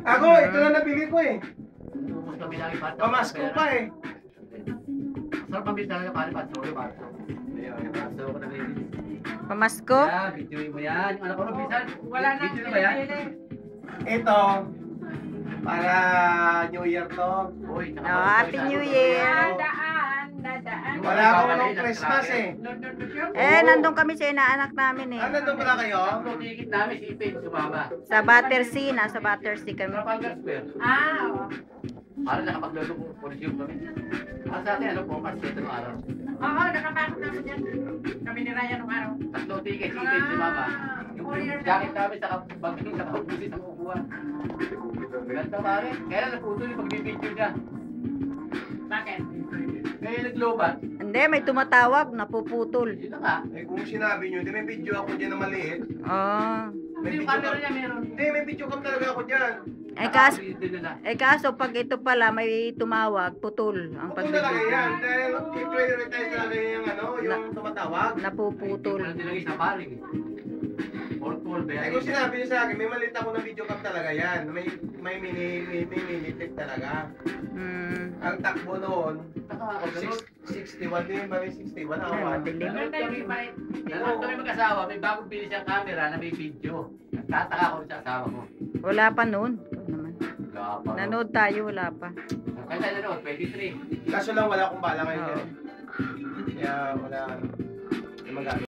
Ako, ito na nabili ko eh. Ubus kami lagi pa. Pamasko pa eh. Sarap pambili talaga pare, paso ko, paso. Ayun, paso ko na rin. Pamasko? Yeah, video mo yan. Yung anak ko, bisan. Wala na. Video na ba yan? Ito, para New Year to. Uy, Oh, Happy New Year! Dadaan. Wala akong nung Christmas eh. Nandun kami sa inaanak namin eh. Ah, nandun pala kayo? Ang ticket namin, si Ipin, sumama. Sa Battersea, nasa Battersea kami. Trafalgar Square. Oo. Para nakapaglaro ko, consume kami. Ang sa atin, ano po, kasi ito nung araw. Oo, nakapasok namin dyan. Kami ni Ryan nung araw. Tatlo ticket, si Ipin, sumama. Yung jacket namin, bagay, nakapusit ang upuan. Ganda pare, kaya naputol yung pagbibidyo niya. Bakit? Kaya naglobat. Hindi, may tumatawag, napuputol. Yun na nga. Eh kung sinabi nyo, di may video ako dyan na maliit. Oh. May Yung video camera cam. niya meron. Hindi, may video cam talaga ako dyan. Kaso pag ito pala may tumawag, putol ang Kung talaga pagbibigay. yan, dahil i-prioritize talaga yung ano, yung tumatawag. Napuputol. Wala nilagay sa paring. All ba yan? Eh kung sinabi niyo sa akin, may maliit ako na video cam talaga yan. May mini tape talaga. Ang takbo noon, 61 din, bali 61 ako. Madilim. Nanood kami mag-asawa, may bagong pili siyang camera na may video. Nagtataka ko sa asawa ko. Wala pa noon. Ikaw naman. Wala pa. Nanood tayo, wala pa. Kaya tayo nanood, 23. Kaso lang wala akong bala ngayon. Oo. Kaya wala, yung magamit.